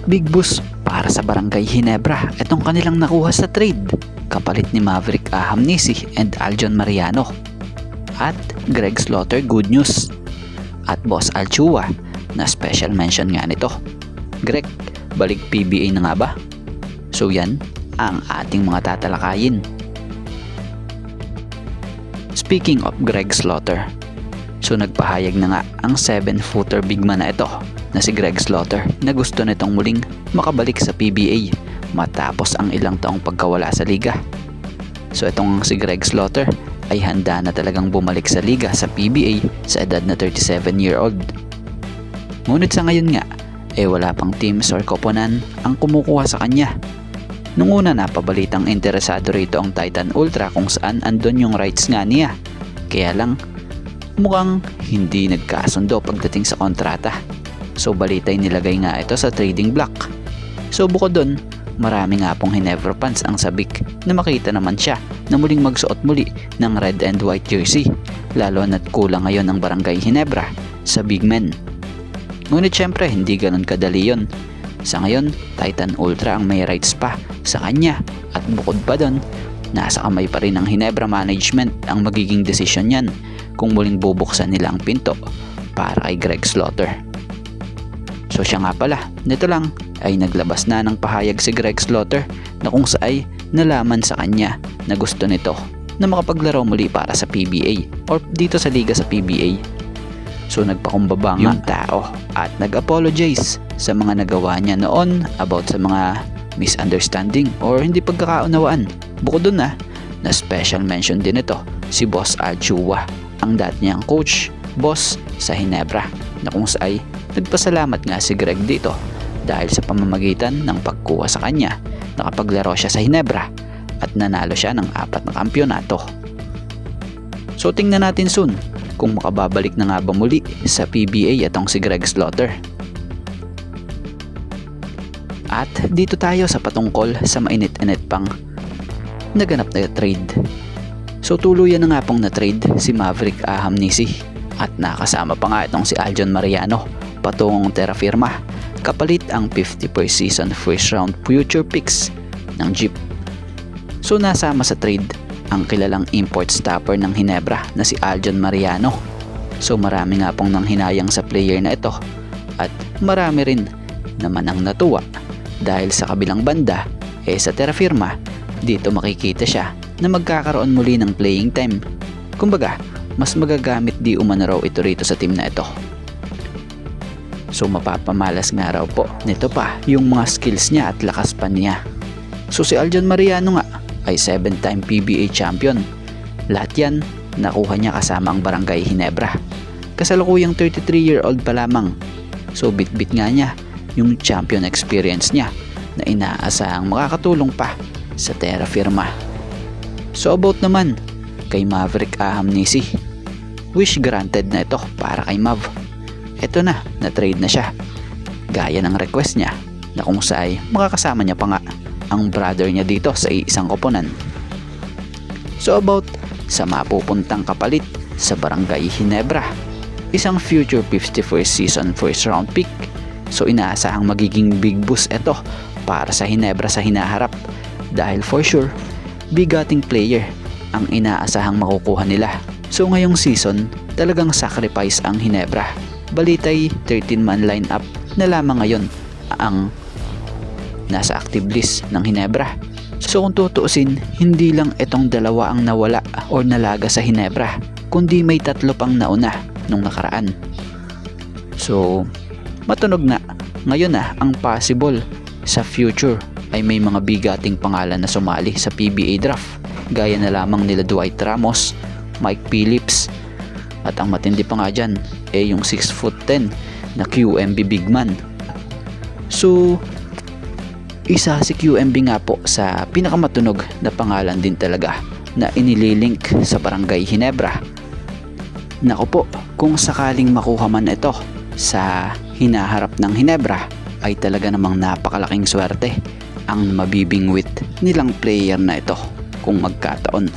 big boost para sa Barangay Ginebra itong kanilang nakuha sa trade kapalit ni Maverick Ahamnisi and Aljon Mariano. At Greg Slaughter, good news. At Boss Alchua na special mention nga nito. Greg, balik PBA na nga ba? So yan ang ating mga tatalakayin. Speaking of Greg Slaughter, so nagpahayag na nga ang 7-footer big man na ito na si Greg Slaughter na gusto nitong muling makabalik sa PBA matapos ang ilang taong pagkawala sa liga. So itong si Greg Slaughter ay handa na talagang bumalik sa liga sa PBA sa edad na 37-year-old. Ngunit sa ngayon nga, wala pang teams or koponan ang kumukuha sa kanya. Nung una napabalitang interesado rito ang Titan Ultra kung saan andon yung rights nga niya. Kaya lang, mukhang hindi nagkasundo pagdating sa kontrata. So balitay nilagay nga ito sa trading block. So bukod dun, marami nga pong Ginebra fans ang sabik na makita naman siya na muling magsuot muli ng red and white jersey. Lalo na't kulang ngayon ang Barangay Ginebra sa big men. Ngunit syempre hindi ganun kadali yun. Sa ngayon, Titan Ultra ang may rights pa sa kanya at bukod pa doon, nasa kamay pa rin ng Ginebra management ang magiging desisyon niyan kung muling bubuksan nila ang pinto para kay Greg Slaughter. So siya nga pala, nito lang ay naglabas na ng pahayag si Greg Slaughter na kung saay nalaman sa kanya na gusto nito na makapaglaro muli para sa PBA or dito sa liga sa PBA. So nagpakumbaba yung tao at nag-apologize sa mga nagawa niya noon about sa mga misunderstanding or hindi pagkakaunawaan. Bukod dun na special mention din ito si Boss Alchua, ang dati niyang coach, boss sa Ginebra, na kung saay nagpasalamat nga si Greg dito dahil sa pamamagitan ng pagkuha sa kanya nakapaglaro siya sa Ginebra at nanalo siya ng 4 na kampyonato. So tingnan natin soon kung makababalik na nga ba muli sa PBA itong si Greg Slaughter. At dito tayo sa patungkol sa mainit-init pang naganap na trade. So tuluyan na nga pong na-trade si Maverick Ahamnisi at nakasama pa nga itong si Aljon Mariano patungong Terra Firma kapalit ang 50 per season first round future picks ng Jeep. So nasama sa trade ang kilalang import stopper ng Ginebra na si Aljon Mariano. So marami nga pong nanghinayang sa player na ito at marami rin naman ang natuwa dahil sa kabilang banda sa Terra Firma dito makikita siya na magkakaroon muli ng playing time. Kumbaga, mas magagamit di umano raw ito rito sa team na ito. So mapapamalas nga raw po nito pa yung mga skills niya at lakas pa niya. So si Aljon Mariano nga ay 7-time PBA champion. Lahat yan nakuha niya kasama ang Barangay Ginebra. Kasalukuyang 33-year-old pa lamang. So bit-bit nga niya yung champion experience niya na inaasahang makakatulong pa sa Terra Firma. So about naman kay Maverick Ahamnisi, wish granted na ito para kay Mav. Ito na trade na siya. Gaya ng request niya na kung saay makakasama niya pa nga ang brother niya dito sa isang koponan. So about sa mapupuntang kapalit sa Barangay Ginebra, isang future 51st season first round pick. So inaasahang magiging big boost ito para sa Ginebra sa hinaharap dahil for sure bigating player ang inaasahang makukuha nila. So ngayong season talagang sacrifice ang Ginebra. Balitay 13-man lineup na lamang ngayon ang nasa active list ng Ginebra. So kung tutuusin, hindi lang itong dalawa ang nawala o nalaga sa Ginebra, kundi may 3 pang nauna nung nakaraan. So matunog na ngayon ang possible sa future ay may mga bigating pangalan na sumali sa PBA draft gaya na lamang nila Dwight Ramos, Mike Phillips at ang matindi pa nga dyan yung 6'10" na QMB big man. So isa si QMB nga po sa pinakamatunog na pangalan din talaga na inililink sa Barangay Ginebra. Naku po, kung sakaling makuha man ito sa hinaharap ng Ginebra ay talaga namang napakalaking swerte ang mabibingwit nilang player na ito kung magkataon.